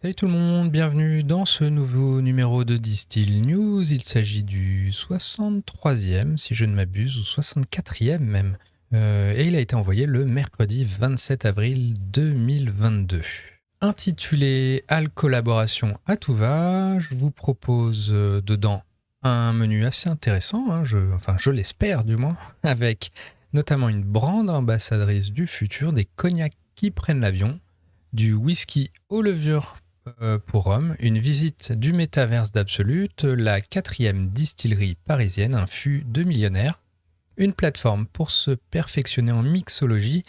Salut tout le monde, bienvenue dans ce nouveau numéro de Distill News. Il s'agit du 63e, si je ne m'abuse, ou 64e même. Et il a été envoyé le mercredi 27 avril 2022. Intitulé « Al collaboration à tout va », je vous propose dedans un menu assez intéressant, je l'espère du moins, avec notamment une brande ambassadrice du futur, des cognacs qui prennent l'avion, du whisky aux levures pour Rome, une visite du métaverse d'Absolute, la 4e distillerie parisienne, un fût de millionnaire, une plateforme pour se perfectionner en mixologie,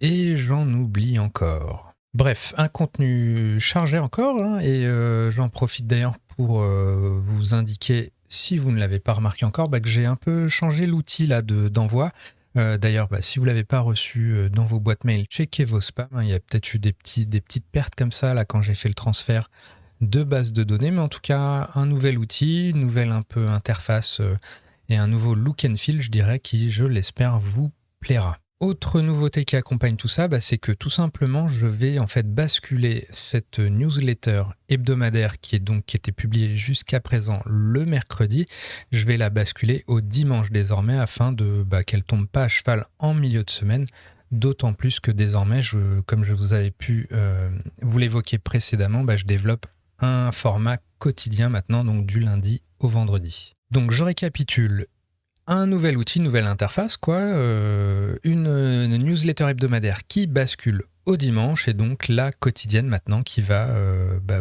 et j'en oublie encore. Bref, un contenu chargé encore, et j'en profite d'ailleurs pour vous indiquer, si vous ne l'avez pas remarqué encore, que j'ai un peu changé l'outil là d'envoi. D'ailleurs, si vous ne l'avez pas reçu dans vos boîtes mail, checkez vos spams. Il y a peut-être eu des petites pertes comme ça là, quand j'ai fait le transfert de base de données. Mais en tout cas, un nouvel outil, une nouvelle un peu interface et un nouveau look and feel, je dirais, qui, je l'espère, vous plaira. Autre nouveauté qui accompagne tout ça, c'est que tout simplement, je vais en fait basculer cette newsletter hebdomadaire qui était publiée jusqu'à présent le mercredi. Je vais la basculer au dimanche désormais afin qu'elle tombe pas à cheval en milieu de semaine. D'autant plus que désormais, comme je vous avais pu vous l'évoquer précédemment, je développe un format quotidien maintenant, donc du lundi au vendredi. Donc je récapitule. Un nouvel outil, nouvelle interface, une newsletter hebdomadaire qui bascule au dimanche et donc la quotidienne maintenant qui va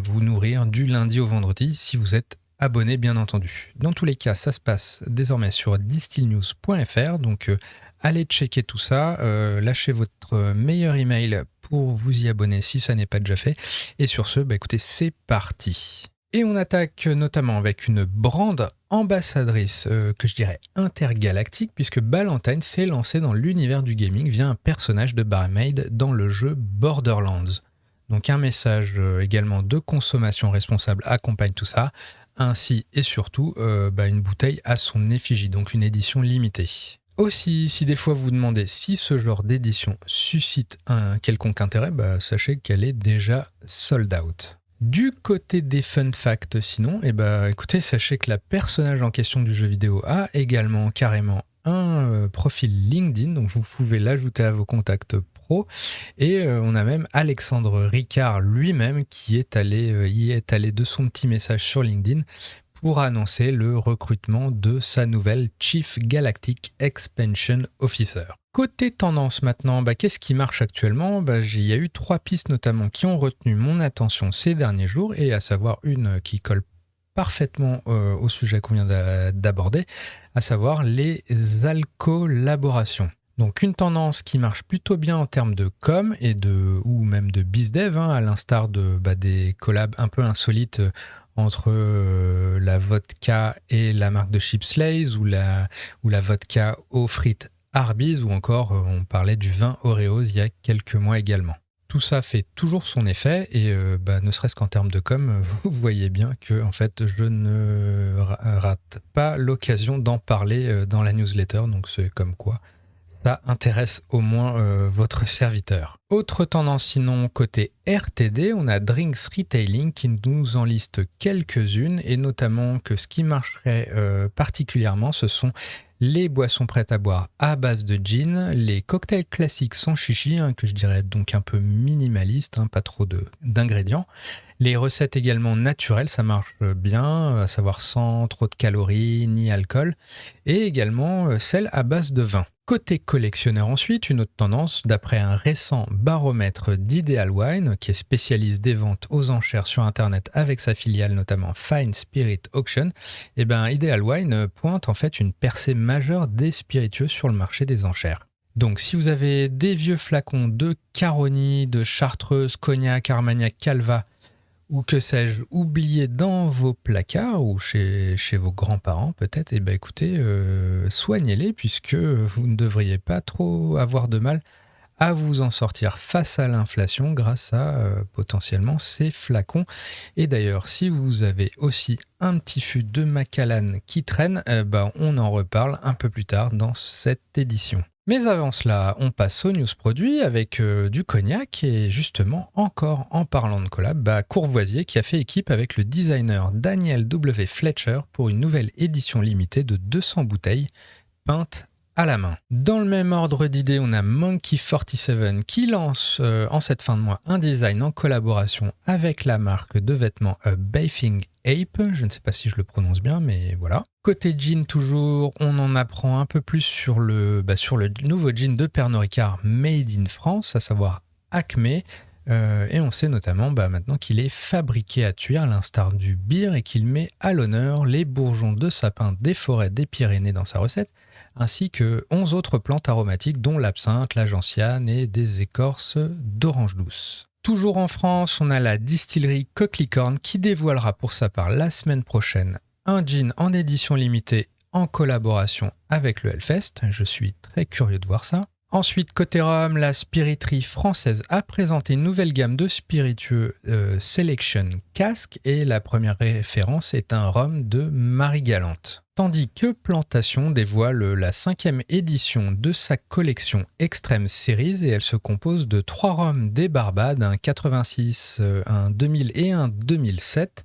vous nourrir du lundi au vendredi si vous êtes abonné bien entendu. Dans tous les cas, ça se passe désormais sur distillnews.fr, donc allez checker tout ça, lâchez votre meilleur email pour vous y abonner si ça n'est pas déjà fait et sur ce, écoutez, c'est parti. Et on attaque notamment avec une brande ambassadrice que je dirais intergalactique, puisque Ballantine s'est lancé dans l'univers du gaming via un personnage de barmaid dans le jeu Borderlands. Donc un message également de consommation responsable accompagne tout ça, ainsi et surtout une bouteille à son effigie, donc une édition limitée. Aussi, si des fois vous vous demandez si ce genre d'édition suscite un quelconque intérêt, sachez qu'elle est déjà sold out. Du côté des fun facts sinon, écoutez, sachez que la personnage en question du jeu vidéo a également carrément un profil LinkedIn, donc vous pouvez l'ajouter à vos contacts pro. Et on a même Alexandre Ricard lui-même qui y est allé de son petit message sur LinkedIn pour annoncer le recrutement de sa nouvelle Chief Galactic Expansion Officer. Côté tendance maintenant, qu'est-ce qui marche actuellement ? Il y a eu 3 pistes notamment qui ont retenu mon attention ces derniers jours, et à savoir une qui colle parfaitement au sujet qu'on vient d'aborder, à savoir les alcollaborations. Donc une tendance qui marche plutôt bien en termes de com ou même de bizdev, à l'instar des collabs un peu insolites entre la vodka et la marque de chips Lay's ou la vodka aux frites Arby's, ou encore on parlait du vin Oreos il y a quelques mois également. Tout ça fait toujours son effet et ne serait-ce qu'en termes de com, vous voyez bien que en fait, je ne rate pas l'occasion d'en parler dans la newsletter, donc c'est comme quoi ça intéresse au moins votre serviteur. Autre tendance sinon côté RTD, on a Drinks Retailing qui nous en liste quelques-unes, et notamment que ce qui marcherait particulièrement, ce sont les boissons prêtes à boire à base de gin, les cocktails classiques sans chichi, que je dirais donc un peu minimaliste, pas trop d'ingrédients. Les recettes également naturelles, ça marche bien, à savoir sans trop de calories ni alcool, et également celles à base de vin. Côté collectionneur ensuite, une autre tendance, d'après un récent baromètre d'Ideal Wine, qui est spécialiste des ventes aux enchères sur Internet avec sa filiale notamment Fine Spirit Auction, Ideal Wine pointe en fait une percée majeure des spiritueux sur le marché des enchères. Donc si vous avez des vieux flacons de Caroni, de Chartreuse, Cognac, Armagnac, Calva, ou que sais-je, oubliés dans vos placards ou chez vos grands-parents peut-être, écoutez, soignez-les, puisque vous ne devriez pas trop avoir de mal à vous en sortir face à l'inflation grâce à potentiellement ces flacons. Et d'ailleurs, si vous avez aussi un petit fût de Macallan qui traîne, on en reparle un peu plus tard dans cette édition. Mais avant cela, on passe aux news produits avec du cognac et justement, encore en parlant de collab, Courvoisier qui a fait équipe avec le designer Daniel W. Fletcher pour une nouvelle édition limitée de 200 bouteilles peintes à la main. Dans le même ordre d'idées, on a Monkey 47 qui lance en cette fin de mois un design en collaboration avec la marque de vêtements Bathing Ape. Je ne sais pas si je le prononce bien, mais voilà. Côté jean toujours, on en apprend un peu plus sur le nouveau jean de Pernod Ricard Made in France, à savoir Acme. Et on sait notamment maintenant qu'il est fabriqué à Thuir, à l'instar du beer, et qu'il met à l'honneur les bourgeons de sapin des forêts des Pyrénées dans sa recette, ainsi que 11 autres plantes aromatiques dont l'absinthe, la gentiane et des écorces d'orange douce. Toujours en France, on a la distillerie Coquelicorne qui dévoilera pour sa part la semaine prochaine un gin en édition limitée en collaboration avec le Hellfest. Je suis très curieux de voir ça. Ensuite, côté rhum, la spiriterie française a présenté une nouvelle gamme de spiritueux Selection Cask et la première référence est un rhum de Marie-Galante. Tandis que Plantation dévoile la 5e édition de sa collection Extreme Series et elle se compose de 3 rhums des Barbades, un 86, un 2000 et un 2007.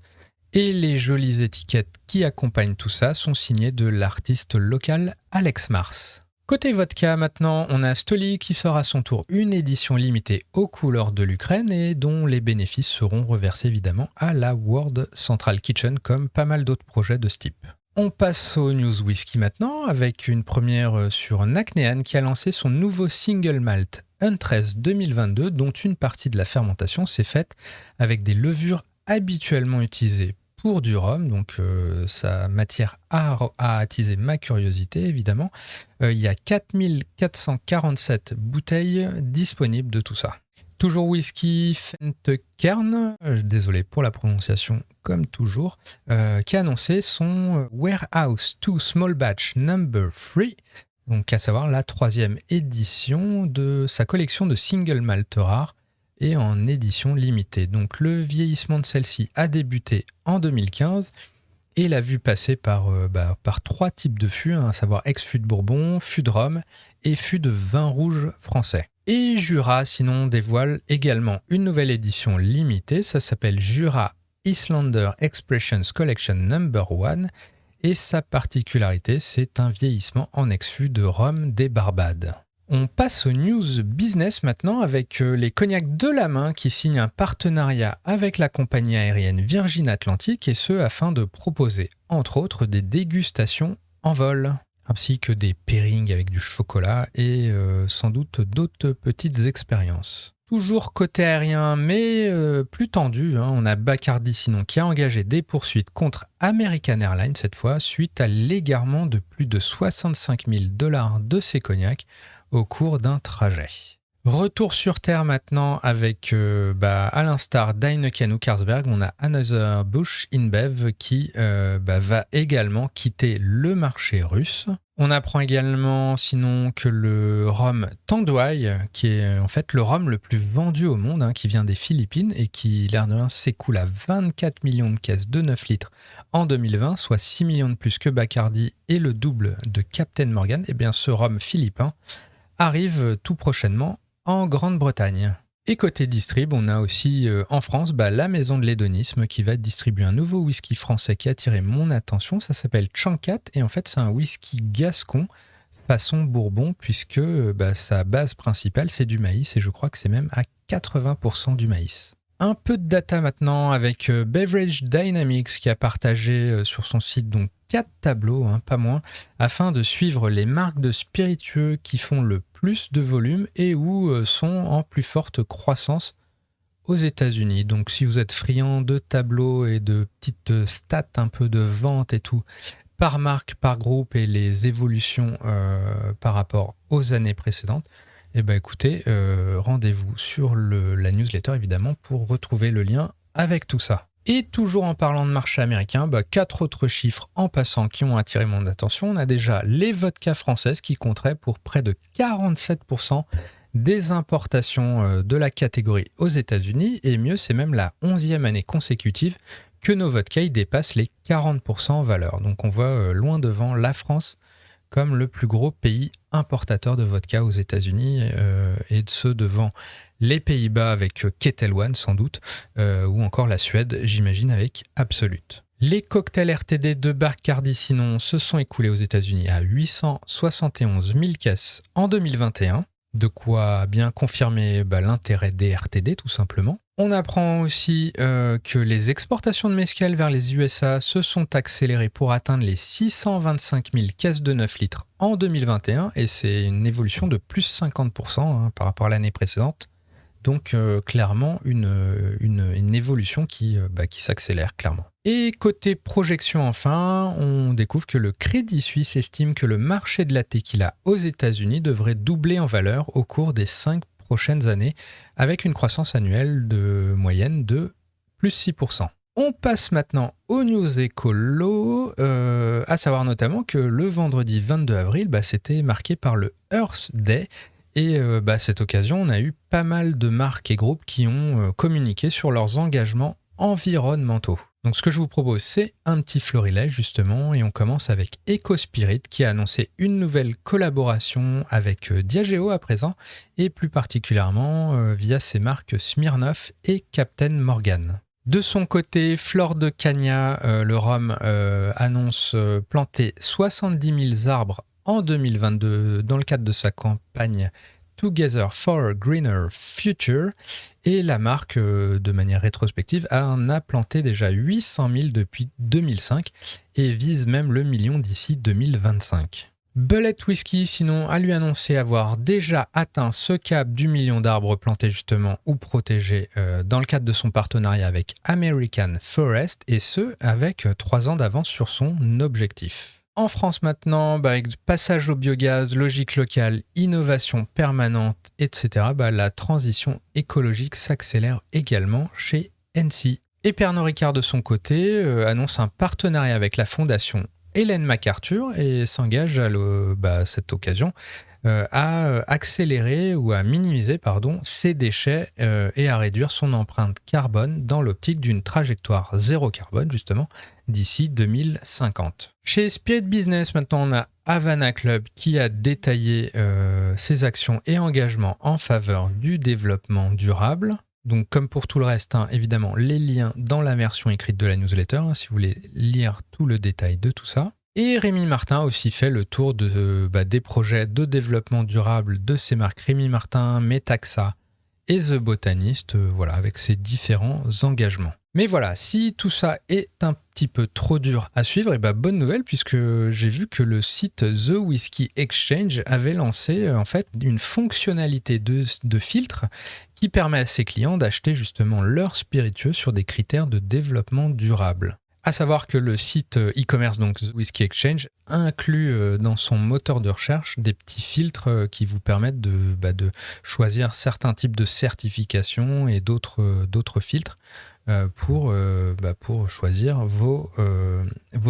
Et les jolies étiquettes qui accompagnent tout ça sont signées de l'artiste local Alex Mars. Côté vodka maintenant, on a Stoli qui sort à son tour une édition limitée aux couleurs de l'Ukraine et dont les bénéfices seront reversés évidemment à la World Central Kitchen comme pas mal d'autres projets de ce type. On passe au news whisky maintenant avec une première sur Naknehan qui a lancé son nouveau single malt Huntress 2022 dont une partie de la fermentation s'est faite avec des levures habituellement utilisées pour du rhum, donc sa matière a attisé ma curiosité évidemment. Il y a 4447 bouteilles disponibles de tout ça. Toujours whisky Fentekern, désolé pour la prononciation comme toujours, qui a annoncé son Warehouse 2 Small Batch Number 3, donc à savoir la 3e édition de sa collection de single malt rares et en édition limitée. Donc le vieillissement de celle-ci a débuté en 2015 et l'a vu passer par 3 types de fûts, à savoir ex-fût de Bourbon, fût de rhum et fût de vin rouge français. Et Jura, sinon, dévoile également une nouvelle édition limitée, ça s'appelle Jura Islander Expressions Collection Number 1 et sa particularité, c'est un vieillissement en ex-fût de rhum des Barbades. On passe aux news business maintenant avec les cognacs de la main qui signent un partenariat avec la compagnie aérienne Virgin Atlantic et ce afin de proposer entre autres des dégustations en vol ainsi que des pairings avec du chocolat et sans doute d'autres petites expériences. Toujours côté aérien, mais plus tendu, on a Bacardi sinon qui a engagé des poursuites contre American Airlines cette fois suite à l'égarement de plus de 65 000 $ de ses cognacs au cours d'un trajet. Retour sur Terre maintenant avec, à l'instar d'Heineken ou Carlsberg, on a Anheuser-Busch InBev qui va également quitter le marché russe. On apprend également sinon que le rhum Tanduay, qui est en fait le rhum le plus vendu au monde, qui vient des Philippines et qui, l'air de rien, s'écoule à 24 millions de caisses de 9 litres en 2020, soit 6 millions de plus que Bacardi et le double de Captain Morgan, et bien ce rhum philippin arrive tout prochainement en Grande-Bretagne. Et côté distrib, on a aussi en France la maison de l'hédonisme qui va distribuer un nouveau whisky français qui a attiré mon attention. Ça s'appelle Chancat et en fait c'est un whisky gascon façon Bourbon puisque sa base principale c'est du maïs et je crois que c'est même à 80% du maïs. Un peu de data maintenant avec Beverage Dynamics qui a partagé sur son site donc 4 tableaux, pas moins, afin de suivre les marques de spiritueux qui font le plus de volume et où sont en plus forte croissance aux États-Unis. Donc si vous êtes friand de tableaux et de petites stats un peu de vente et tout, par marque, par groupe et les évolutions par rapport aux années précédentes, écoutez, rendez-vous sur la newsletter évidemment pour retrouver le lien avec tout ça. Et toujours en parlant de marché américain, 4 autres chiffres en passant qui ont attiré mon attention. On a déjà les vodkas françaises qui compteraient pour près de 47% des importations de la catégorie aux États-Unis. Et mieux, c'est même la 11e année consécutive que nos vodkas dépassent les 40% en valeur. Donc on voit loin devant la France comme le plus gros pays importateurs de vodka aux États-Unis et de ceux devant les Pays-Bas avec Ketel One sans doute, ou encore la Suède, j'imagine, avec Absolut. Les cocktails RTD de Bacardi sinon se sont écoulés aux États-Unis à 871 000 caisses en 2021. De quoi bien confirmer l'intérêt des RTD tout simplement. On apprend aussi que les exportations de mezcal vers les USA se sont accélérées pour atteindre les 625 000 caisses de 9 litres en 2021 et c'est une évolution de plus 50% par rapport à l'année précédente. Donc clairement une évolution qui s'accélère clairement. Et côté projection enfin, on découvre que le Crédit Suisse estime que le marché de la tequila aux États-Unis devrait doubler en valeur au cours des 5 prochaines années avec une croissance annuelle de moyenne de plus 6%. On passe maintenant aux news écolo, à savoir notamment que le vendredi 22 avril, c'était marqué par le Earth Day. Et à cette occasion, on a eu pas mal de marques et groupes qui ont communiqué sur leurs engagements environnementaux. Donc ce que je vous propose, c'est un petit florilège justement, et on commence avec EcoSpirit qui a annoncé une nouvelle collaboration avec Diageo à présent, et plus particulièrement via ses marques Smirnoff et Captain Morgan. De son côté, Flor de Caña, le rhum, annonce planter 70 000 arbres en 2022 dans le cadre de sa campagne Together for a Greener Future, et la marque, de manière rétrospective, en a planté déjà 800 000 depuis 2005 et vise même le million d'ici 2025. Bulleit Whisky, sinon, a lui annoncé avoir déjà atteint ce cap du million d'arbres plantés justement ou protégés dans le cadre de son partenariat avec American Forest, et ce, avec 3 ans d'avance sur son objectif. En France maintenant, avec passage au biogaz, logique locale, innovation permanente, etc., la transition écologique s'accélère également chez NC. Et Pernod Ricard de son côté annonce un partenariat avec la fondation Ellen MacArthur et s'engage à cette occasion à accélérer ou à minimiser ses déchets et à réduire son empreinte carbone dans l'optique d'une trajectoire zéro carbone justement d'ici 2050. Chez Spirit Business maintenant, on a Havana Club qui a détaillé ses actions et engagements en faveur du développement durable. Donc comme pour tout le reste, évidemment, les liens dans la version écrite de la newsletter, si vous voulez lire tout le détail de tout ça. Et Rémi Martin a aussi fait le tour des projets de développement durable de ces marques Rémi Martin, Metaxa et The Botanist, avec ses différents engagements. Mais voilà, si tout ça est un petit peu trop dur à suivre, bonne nouvelle, puisque j'ai vu que le site The Whisky Exchange avait lancé une fonctionnalité de filtre qui permet à ses clients d'acheter justement leurs spiritueux sur des critères de développement durable. À savoir que le site e-commerce, donc The Whisky Exchange, inclut dans son moteur de recherche des petits filtres qui vous permettent de choisir certains types de certifications et d'autres filtres pour choisir vos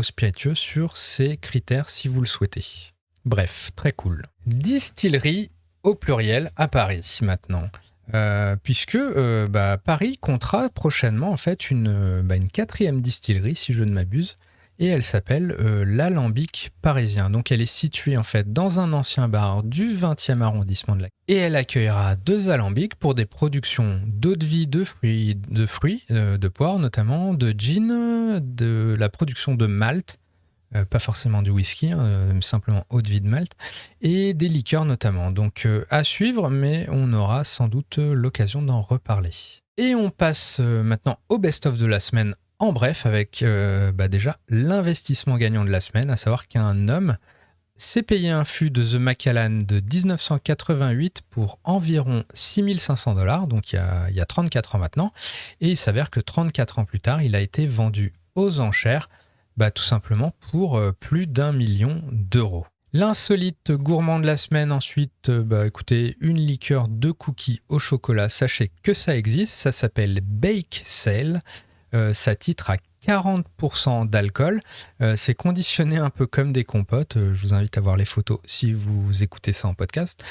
spiritueux sur ces critères si vous le souhaitez. Bref, très cool. Distillerie au pluriel à Paris maintenant. Puisque Paris comptera prochainement une 4e distillerie si je ne m'abuse, et elle s'appelle l'Alambic Parisien. Donc elle est située dans un ancien bar du 20e arrondissement et elle accueillera 2 alambics pour des productions d'eau-de-vie, de fruits, de poires notamment, de gin, de la production de malt, pas forcément du whisky, simplement eau-de-vie de malt, et des liqueurs notamment. Donc à suivre, mais on aura sans doute l'occasion d'en reparler. Et on passe maintenant au best-of de la semaine, en bref, avec déjà l'investissement gagnant de la semaine, à savoir qu'un homme s'est payé un fût de The Macallan de 1988 pour environ $6 500, donc il y a 34 ans maintenant, et il s'avère que 34 ans plus tard, il a été vendu aux enchères, tout simplement pour plus d'1 million d'euros. L'insolite gourmand de la semaine ensuite, écoutez, une liqueur de cookies au chocolat, sachez que ça existe, ça s'appelle Bake Sale, ça titre à 40% d'alcool, c'est conditionné un peu comme des compotes, je vous invite à voir les photos si vous écoutez ça en podcast,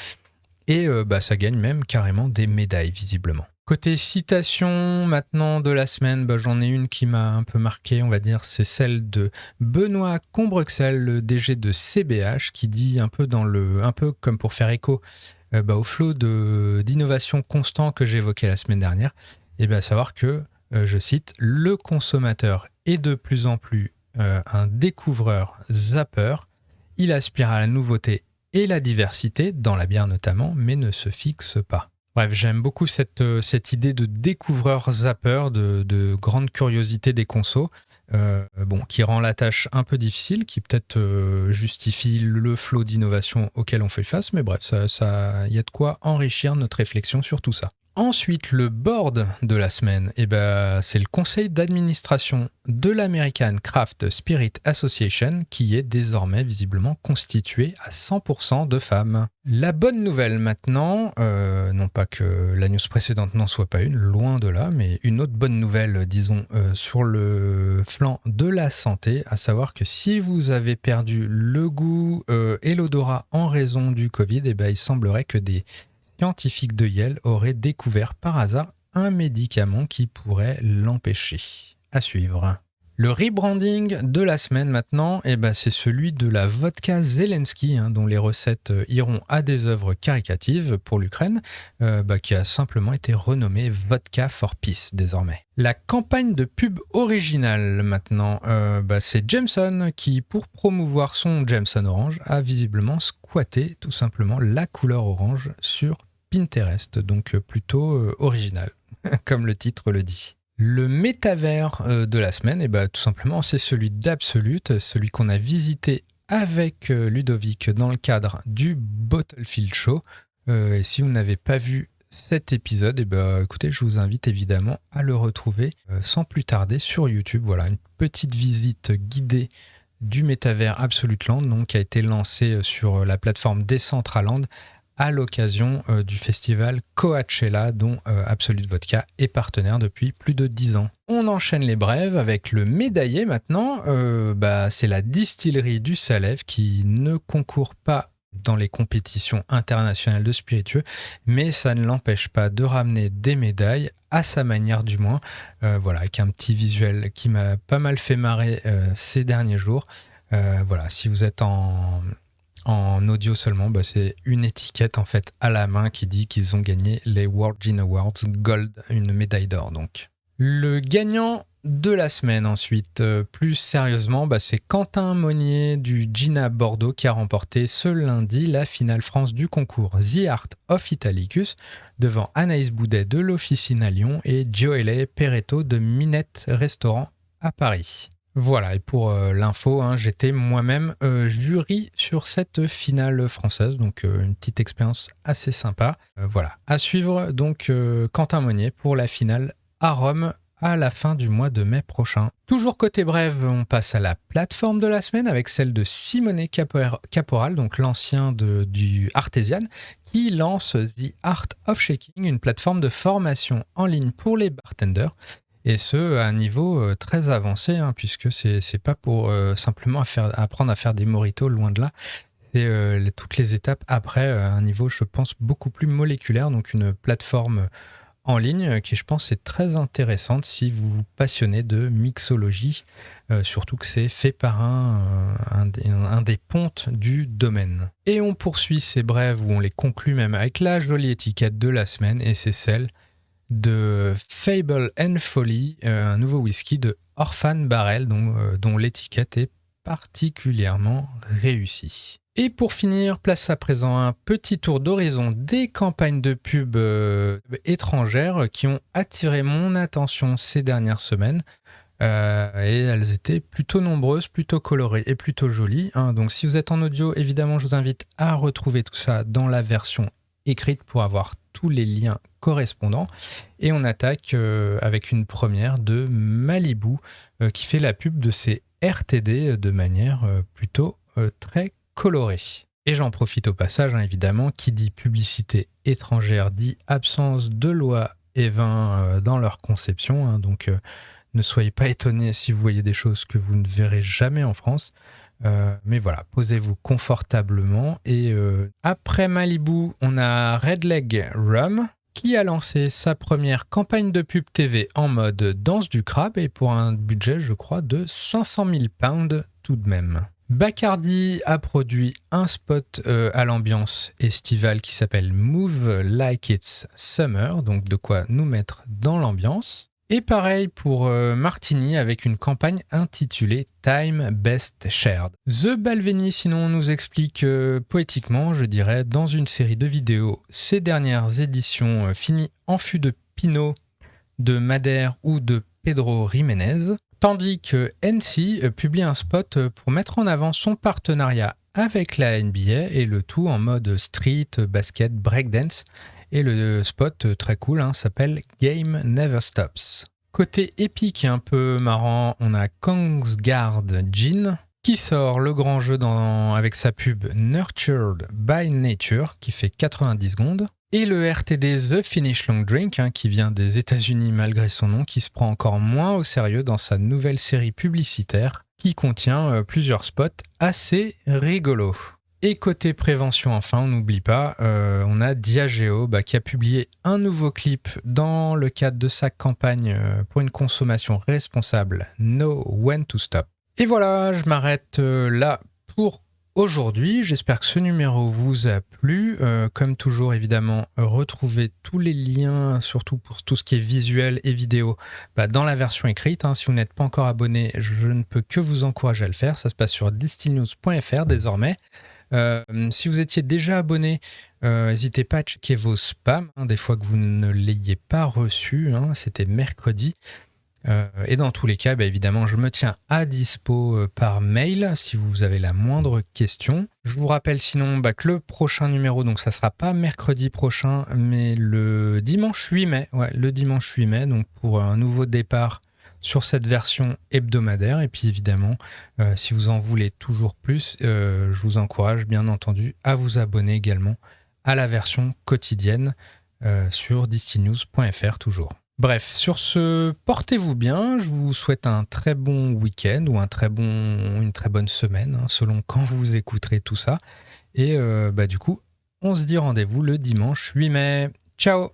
et ça gagne même carrément des médailles visiblement. Côté citation maintenant de la semaine, j'en ai une qui m'a un peu marqué, on va dire, c'est celle de Benoît Combrexel, le DG de CBH, qui dit un peu comme pour faire écho au flot d'innovation constant que j'évoquais la semaine dernière, et à savoir que, je cite, le consommateur est de plus en plus un découvreur zappeur, il aspire à la nouveauté et la diversité, dans la bière notamment, mais ne se fixe pas. Bref, j'aime beaucoup cette idée de découvreur zappeur, de grande curiosité des consos, qui rend la tâche un peu difficile, qui peut-être justifie le flot d'innovation auquel on fait face, mais bref, il y a de quoi enrichir notre réflexion sur tout ça. Ensuite, le board de la semaine, c'est le conseil d'administration de l'American Craft Spirit Association qui est désormais visiblement constitué à 100% de femmes. La bonne nouvelle maintenant, non pas que la news précédente n'en soit pas une, loin de là, mais une autre bonne nouvelle, disons, sur le flanc de la santé, à savoir que si vous avez perdu le goût et l'odorat en raison du Covid, il semblerait que des scientifiques de Yale auraient découvert par hasard un médicament qui pourrait l'empêcher. À suivre. Le rebranding de la semaine maintenant, c'est celui de la vodka Zelensky, dont les recettes iront à des œuvres caricatives pour l'Ukraine, qui a simplement été renommée Vodka for Peace désormais. La campagne de pub originale maintenant, c'est Jameson qui, pour promouvoir son Jameson Orange, a visiblement squatté tout simplement la couleur orange sur Pinterest, donc plutôt original, comme le titre le dit. Le métavers de la semaine, tout simplement, c'est celui d'Absolute, celui qu'on a visité avec Ludovic dans le cadre du Bottlefield Show. Et si vous n'avez pas vu cet épisode, écoutez, je vous invite évidemment à le retrouver sans plus tarder sur YouTube. Voilà, une petite visite guidée du métavers Absolute Land, donc, qui a été lancé sur la plateforme Decentraland à l'occasion du festival Coachella dont Absolute Vodka est partenaire depuis plus de 10 ans. On enchaîne les brèves avec le médaillé maintenant. C'est la distillerie du Salève qui ne concourt pas dans les compétitions internationales de spiritueux, mais ça ne l'empêche pas de ramener des médailles, à sa manière du moins, avec un petit visuel qui m'a pas mal fait marrer ces derniers jours. Si vous êtes en audio seulement, c'est une étiquette en fait à la main qui dit qu'ils ont gagné les World Gin Awards Gold, une médaille d'or donc. Le gagnant de la semaine ensuite, plus sérieusement, c'est Quentin Monnier du Gina Bordeaux qui a remporté ce lundi la finale France du concours The Art of Italicus devant Anaïs Boudet de l'Officine à Lyon et Gioele Peretto de Minette Restaurant à Paris. Voilà, et pour l'info, j'étais moi-même jury sur cette finale française, donc une petite expérience assez sympa. À suivre donc Quentin Monnier pour la finale à Rome à la fin du mois de mai prochain. Toujours côté brève, on passe à la plateforme de la semaine avec celle de Simone Caporal, donc l'ancien du Artesian, qui lance The Art of Shaking, une plateforme de formation en ligne pour les bartenders. Et ce, à un niveau très avancé, puisque c'est pas pour simplement apprendre à faire des mojitos, loin de là. C'est toutes les étapes après, un niveau, je pense, beaucoup plus moléculaire. Donc une plateforme en ligne qui, je pense, est très intéressante si vous vous passionnez de mixologie. Surtout que c'est fait par un des pontes du domaine. Et on poursuit ces brèves, où on les conclut même avec la jolie étiquette de la semaine, et c'est celle de Fable and Folly, un nouveau whisky de Orphan Barrel dont l'étiquette est particulièrement réussie. Et pour finir, place à présent un petit tour d'horizon des campagnes de pub étrangères qui ont attiré mon attention ces dernières semaines. Et elles étaient plutôt nombreuses, plutôt colorées et plutôt jolies. Donc si vous êtes en audio, évidemment, je vous invite à retrouver tout ça dans la version écrite pour avoir tous les liens correspondants. Et on attaque avec une première de Malibu qui fait la pub de ses RTD de manière plutôt très colorée. Et j'en profite au passage, évidemment, qui dit publicité étrangère dit absence de loi et vin dans leur conception. Donc ne soyez pas étonnés si vous voyez des choses que vous ne verrez jamais en France. Mais voilà, posez-vous confortablement. Et après Malibu, on a Red Leg Rum qui a lancé sa première campagne de pub TV en mode danse du crabe et pour un budget, je crois, de 500 000 pounds tout de même. Bacardi a produit un spot à l'ambiance estivale qui s'appelle Move Like It's Summer, donc de quoi nous mettre dans l'ambiance. Et pareil pour Martini avec une campagne intitulée Time Best Shared. The Balvenie sinon nous explique poétiquement, je dirais, dans une série de vidéos, ses dernières éditions finies en fût de Pinot, de Madère ou de Pedro Jiménez, tandis que NC publie un spot pour mettre en avant son partenariat avec la NBA et le tout en mode street, basket, breakdance. Et le spot très cool s'appelle Game Never Stops. Côté épique et un peu marrant, on a Kongsgard Jin qui sort le grand jeu avec sa pub Nurtured by Nature qui fait 90 secondes. Et le RTD The Finish Long Drink qui vient des États-Unis malgré son nom, qui se prend encore moins au sérieux dans sa nouvelle série publicitaire qui contient plusieurs spots assez rigolos. Et côté prévention, enfin, on n'oublie pas, on a Diageo qui a publié un nouveau clip dans le cadre de sa campagne pour une consommation responsable, Know When to Stop. Et voilà, je m'arrête là pour aujourd'hui. J'espère que ce numéro vous a plu. Comme toujours, évidemment, retrouvez tous les liens, surtout pour tout ce qui est visuel et vidéo, dans la version écrite. Si vous n'êtes pas encore abonné, je ne peux que vous encourager à le faire. Ça se passe sur distillnews.fr désormais. Si vous étiez déjà abonné, n'hésitez pas à checker vos spams, des fois que vous ne l'ayez pas reçu, c'était mercredi. Et dans tous les cas, évidemment, je me tiens à dispo par mail si vous avez la moindre question. Je vous rappelle sinon que le prochain numéro, donc ça sera pas mercredi prochain, mais le dimanche 8 mai. Ouais, le dimanche 8 mai, donc pour un nouveau départ sur cette version hebdomadaire. Et puis évidemment, si vous en voulez toujours plus, je vous encourage bien entendu à vous abonner également à la version quotidienne sur distillnews.fr toujours. Bref, sur ce, portez-vous bien, je vous souhaite un très bon week-end ou une très bonne semaine, selon quand vous écouterez tout ça. Et du coup, on se dit rendez-vous le dimanche 8 mai. Ciao!